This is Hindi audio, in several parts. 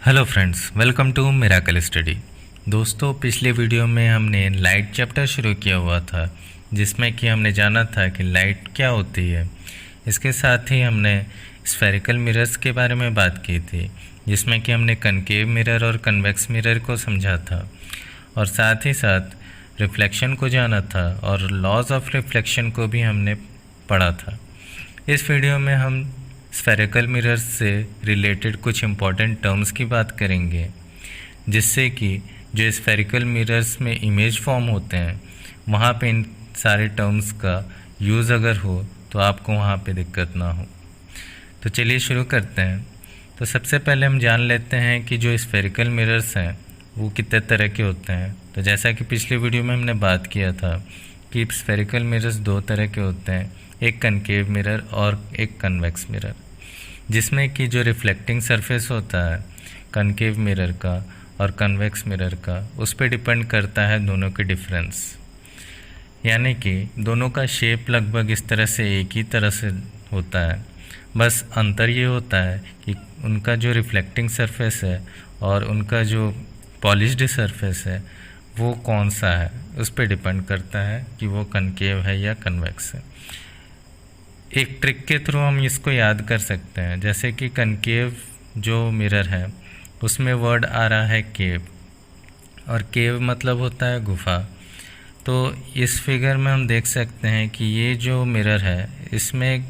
Hello friends, welcome to Miracle Study. दोस्तों, पिछले वीडियो में हमने लाइट चैप्टर शुरू किया हुआ था, जिसमें कि हमने जाना था कि लाइट क्या होती है। इसके साथ ही हमने स्फेरिकल मिरर्स के बारे में बात की थी, जिसमें कि हमने कनकेव मिरर और कन्वेक्स मिरर को समझा था, और साथ ही साथ रिफ्लेक्शन को जाना था और लॉज ऑफ रिफ्लेक्शन को भी हमने पढ़ा था। इस वीडियो में हम स्फेरिकल मिरर्स से रिलेटेड कुछ इम्पॉर्टेंट टर्म्स की बात करेंगे, जिससे कि जो स्फेरिकल मिरर्स में इमेज फॉर्म होते हैं वहाँ पे इन सारे टर्म्स का यूज़ अगर हो तो आपको वहाँ पे दिक्कत ना हो। तो चलिए शुरू करते हैं। तो सबसे पहले हम जान लेते हैं कि जो स्फेरिकल मिरर्स हैं वो कितने तरह के होते हैं। तो जैसा कि पिछले वीडियो में हमने बात किया था कि स्फेरिकल मिरर्स दो तरह के होते हैं, एक कनकेव मिरर और एक कन्वेक्स मिरर, जिसमें कि जो रिफ्लेक्टिंग सरफेस होता है कनकेव मिरर का और कन्वेक्स मिरर का, उस पर डिपेंड करता है दोनों के डिफरेंस। यानी कि दोनों का शेप लगभग इस तरह से एक ही तरह से होता है, बस अंतर ये होता है कि उनका जो रिफ्लेक्टिंग सरफेस है और उनका जो पॉलिश्ड सरफेस है वो कौन सा है, उस पर डिपेंड करता है कि वो कनकेव है या कन्वेक्स है। एक ट्रिक के थ्रू हम इसको याद कर सकते हैं। जैसे कि कनकेव जो मिरर है उसमें वर्ड आ रहा है केव, और केव मतलब होता है गुफा। तो इस फिगर में हम देख सकते हैं कि ये जो मिरर है इसमें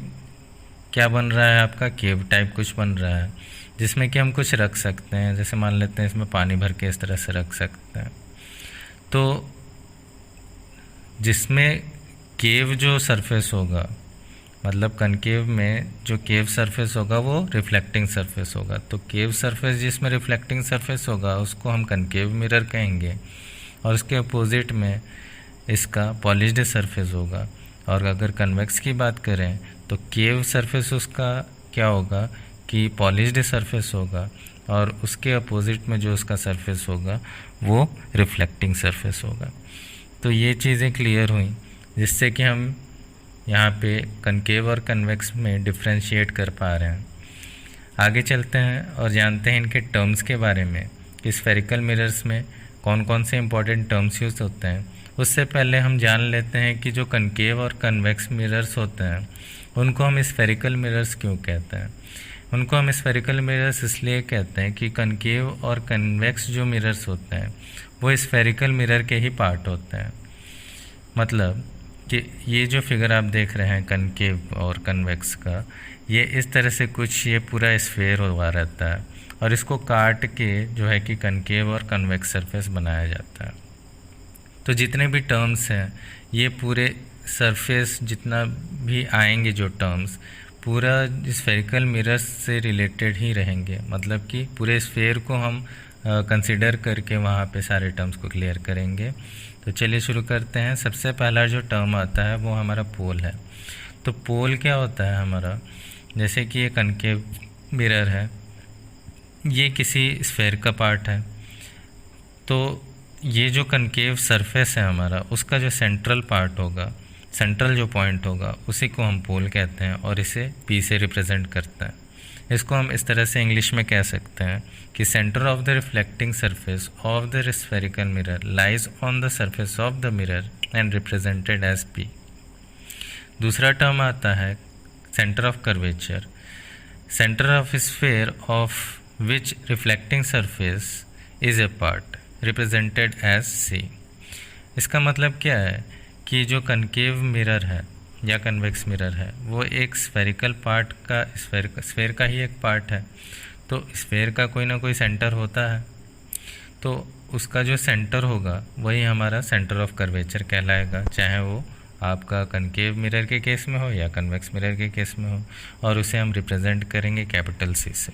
क्या बन रहा है, आपका केव टाइप कुछ बन रहा है, जिसमें कि हम कुछ रख सकते हैं। जैसे मान लेते हैं इसमें पानी भर के इस तरह से रख सकते हैं। तो जिसमें केव जो सरफेस होगा, मतलब कनकेव में जो केव सरफेस होगा वो रिफ्लेक्टिंग सरफेस होगा। तो केव सरफेस जिसमें रिफ्लेक्टिंग सरफेस होगा उसको हम कनकेव मिरर कहेंगे, और उसके अपोजिट में इसका पॉलिश्ड सरफेस होगा। और अगर कन्वेक्स की बात करें तो केव सरफेस उसका क्या होगा कि पॉलिश्ड सरफेस होगा, और उसके अपोजिट में जो उसका सरफेस होगा वो रिफ्लेक्टिंग सरफेस होगा। तो ये चीज़ें क्लियर हुई, जिससे कि हम यहाँ पे कनकेव और कन्वेक्स में डिफ्रेंशिएट कर पा रहे हैं। आगे चलते हैं और जानते हैं इनके टर्म्स के बारे में कि स्फेरिकल मिरर्स में कौन कौन से इंपॉर्टेंट टर्म्स यूज़ होते हैं। उससे पहले हम जान लेते हैं कि जो कनकेव और कन्वेक्स मिरर्स होते हैं उनको हम स्फेरिकल मिरर्स क्यों कहते हैं। उनको हम स्फेरिकल मिरर्स इसलिए कहते हैं कि कनकेव और कन्वेक्स जो मिरर्स होते हैं वो स्फेरिकल मिरर के ही पार्ट होते हैं। मतलब कि ये जो फिगर आप देख रहे हैं कनकेव और कन्वेक्स का, ये इस तरह से कुछ ये पूरा स्फेयर हुआ रहता है, और इसको काट के जो है कि कनकेव और कन्वेक्स सरफेस बनाया जाता है। तो जितने भी टर्म्स हैं ये पूरे सरफेस जितना भी आएंगे जो टर्म्स, पूरा स्फेरिकल मिरर्स से रिलेटेड ही रहेंगे। मतलब कि पूरे स्फेयर को हम कंसिडर करके वहाँ पे सारे टर्म्स को क्लियर करेंगे। तो चलिए शुरू करते हैं। सबसे पहला जो टर्म आता है वो हमारा पोल है। तो पोल क्या होता है हमारा, जैसे कि ये कनकेव मिरर है, ये किसी स्फेयर का पार्ट है। तो ये जो कनकेव सरफेस है हमारा, उसका जो सेंट्रल पार्ट होगा, सेंट्रल जो पॉइंट होगा, उसी को हम पोल कहते हैं, और इसे पी से रिप्रेजेंट करते हैं। इसको हम इस तरह से इंग्लिश में कह सकते हैं कि centre of the reflecting surface of the spherical mirror lies on the surface of the mirror and represented as P. दूसरा टर्म आता है centre of curvature. Centre of sphere of which reflecting surface is a part represented as C. इसका मतलब क्या है कि जो कनकेव मिरर है या कन्वेक्स मिरर है वो एक स्फेरिकल पार्ट का, स्फेयर का ही एक पार्ट है। तो स्फेयर का कोई ना कोई सेंटर होता है, तो उसका जो सेंटर होगा वही हमारा सेंटर ऑफ कर्वेचर कहलाएगा, चाहे वो आपका कनकेव मिरर के केस में हो या कन्वेक्स मिरर के केस में हो, और उसे हम रिप्रेजेंट करेंगे कैपिटल सी से।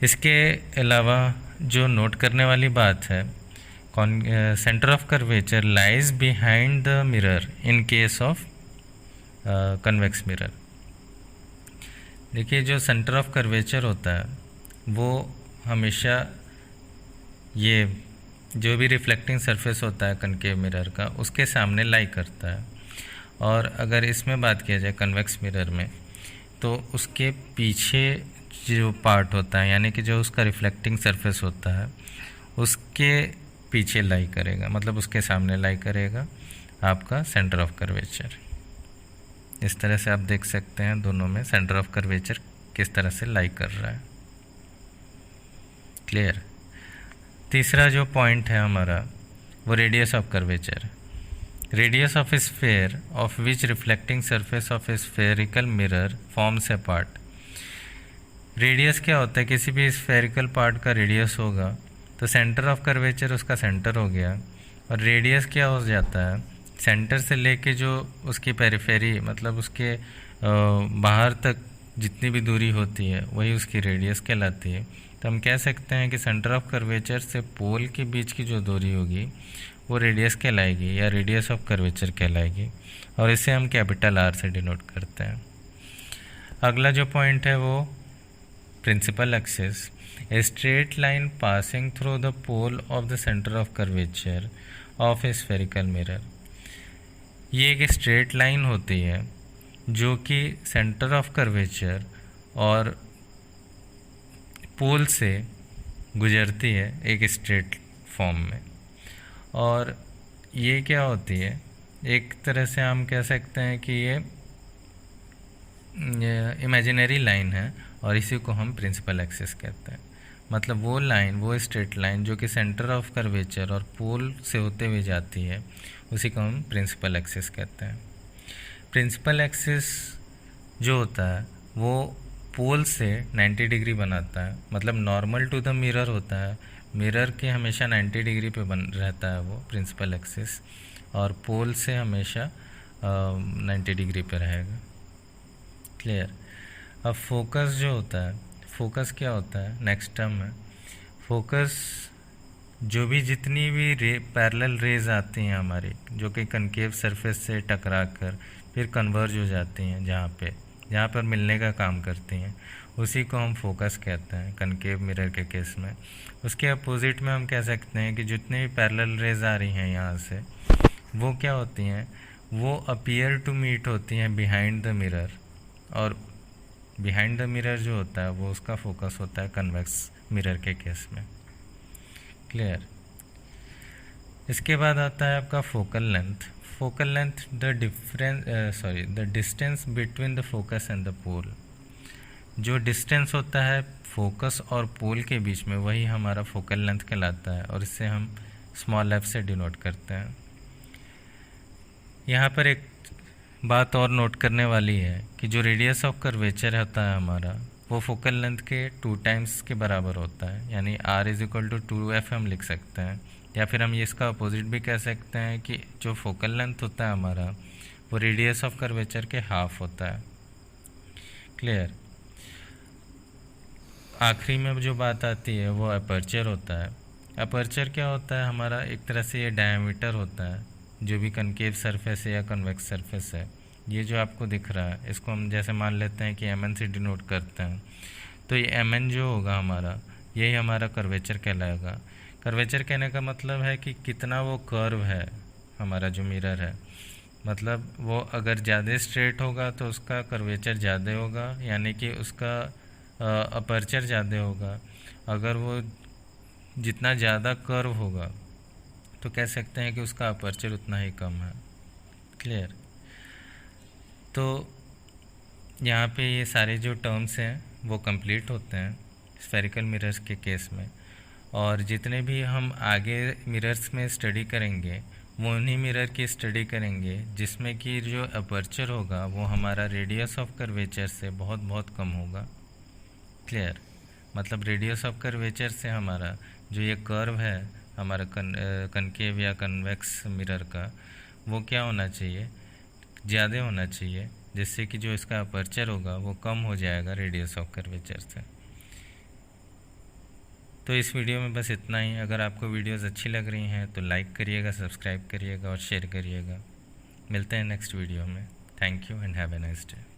इसके अलावा जो नोट करने वाली बात है, centre of curvature lies behind the mirror in case of convex mirror. देखिए, जो सेंटर ऑफ कर्वेचर होता है वो हमेशा ये जो भी रिफ्लेक्टिंग सरफेस होता है कनकेव मिरर का, उसके सामने लाई करता है। और अगर इसमें बात किया जाए कन्वेक्स मिरर में, तो उसके पीछे जो पार्ट होता है, यानी कि जो उसका रिफ्लेक्टिंग सरफेस होता है, उसके पीछे लाई करेगा, मतलब उसके सामने लाई करेगा आपका सेंटर ऑफ कर्वेचर। इस तरह से आप देख सकते हैं दोनों में सेंटर ऑफ कर्वेचर किस तरह से लाई कर रहा है। क्लियर। तीसरा जो पॉइंट है हमारा वो radius of curvature. Radius of sphere of which reflecting surface of spherical mirror forms a part. Radius क्या होता है, किसी भी स्फेरिकल पार्ट का रेडियस होगा तो सेंटर ऑफ कर्वेचर उसका सेंटर हो गया, और रेडियस क्या हो जाता है, सेंटर से लेके जो उसकी पेरिफेरी मतलब उसके बाहर तक जितनी भी दूरी होती है वही उसकी रेडियस कहलाती है। तो हम कह सकते हैं कि सेंटर ऑफ कर्वेचर से पोल के बीच की जो दूरी होगी वो रेडियस कहलाएगी या रेडियस ऑफ कर्वेचर कहलाएगी, और इसे हम कैपिटल आर से डिनोट करते हैं। अगला जो पॉइंट है वो principal axis. A straight line passing through the pole of the centre of curvature of a spherical mirror. ये एक स्ट्रेट लाइन होती है जो कि सेंटर ऑफ कर्वेचर और पोल से गुजरती है एक स्ट्रेट फॉर्म में, और ये क्या होती है, एक तरह से हम कह सकते हैं कि ये इमेजिनरी लाइन है, और इसी को हम प्रिंसिपल एक्सिस कहते हैं। मतलब वो लाइन, वो स्ट्रेट लाइन जो कि सेंटर ऑफ कर्वेचर और पोल से होते हुए जाती है, उसी को हम प्रिंसिपल एक्सिस कहते हैं। प्रिंसिपल एक्सिस जो होता है वो पोल से 90 डिग्री बनाता है, मतलब नॉर्मल टू द मिरर होता है, मिरर के हमेशा 90 डिग्री पे बन रहता है वो प्रिंसिपल एक्सिस, और पोल से हमेशा 90 डिग्री पे रहेगा। क्लियर। अब फोकस जो होता है, फोकस क्या होता है, नेक्स्ट टर्म है फोकस। जो भी जितनी भी पैरेलल रेज आती हैं हमारी, जो कि कनकेव सरफेस से टकरा कर फिर कन्वर्ज हो जाती हैं जहाँ पर मिलने का काम करती हैं, उसी को हम फोकस कहते हैं कनकेव मिरर के केस में। उसके अपोजिट में हम कह सकते हैं कि जितनी भी पैरेलल रेज आ रही हैं यहाँ से, वो क्या होती हैं, वो अपीयर टू मीट होती हैं बिहाइंड द मिरर, और बिहाइंड द मिरर जो होता है वो उसका फोकस होता है कन्वेक्स मिरर के केस में। क्लियर। इसके बाद आता है आपका focal length. Focal length the distance between the focus and the pole. जो डिस्टेंस होता है फोकस और पोल के बीच में, वही हमारा फोकल लेंथ कहलाता है, और इससे हम स्मॉल एफ से डिनोट करते हैं। यहाँ पर एक बात और नोट करने वाली है कि जो रेडियस ऑफ कर्वेचर होता है हमारा, वो फोकल लेंथ के 2 टाइम्स के बराबर होता है, यानी r = 2f हम लिख सकते हैं, या फिर हम ये इसका अपोजिट भी कह सकते हैं कि जो फोकल लेंथ होता है हमारा वो रेडियस ऑफ कर्वेचर के हाफ होता है। क्लियर। आखिरी में जो बात आती है वो अपर्चर होता है। अपर्चर क्या होता है हमारा, एक तरह से ये डायमीटर होता है जो भी कनकेव सरफेस है या कन्वेक्स सरफेस है। ये जो आपको दिख रहा है इसको हम जैसे मान लेते हैं कि mn से डिनोट करते हैं, तो ये mn जो होगा हमारा, यही हमारा कर्वेचर कहलाएगा। कर्वेचर कहने का मतलब है कि कितना वो कर्व है हमारा जो मिरर है, मतलब वो अगर ज़्यादा स्ट्रेट होगा तो उसका कर्वेचर ज़्यादा होगा, यानी कि उसका अपर्चर ज़्यादा होगा। अगर वो जितना ज़्यादा कर्व होगा तो कह सकते हैं कि उसका अपर्चर उतना ही कम है। क्लियर। तो यहाँ पे ये सारे जो टर्म्स हैं वो कंप्लीट होते हैं स्फेरिकल मिरर्स के केस में, और जितने भी हम आगे मिरर्स में स्टडी करेंगे वो उन्हीं मिरर की स्टडी करेंगे जिसमें कि जो अपर्चर होगा वो हमारा रेडियस ऑफ कर्वेचर से बहुत बहुत कम होगा। क्लियर। मतलब रेडियस ऑफ कर्वेचर से हमारा जो ये कर्व है हमारा कनकेव या कन्वेक्स मिरर का, वो क्या होना चाहिए, ज़्यादा होना चाहिए, जिससे कि जो इसका अपर्चर होगा वो कम हो जाएगा रेडियस ऑफ कर्वेचर से। तो इस वीडियो में बस इतना ही। अगर आपको वीडियोस अच्छी लग रही हैं तो लाइक करिएगा, सब्सक्राइब करिएगा और शेयर करिएगा। मिलते हैं नेक्स्ट वीडियो में। Thank you and have a nice day.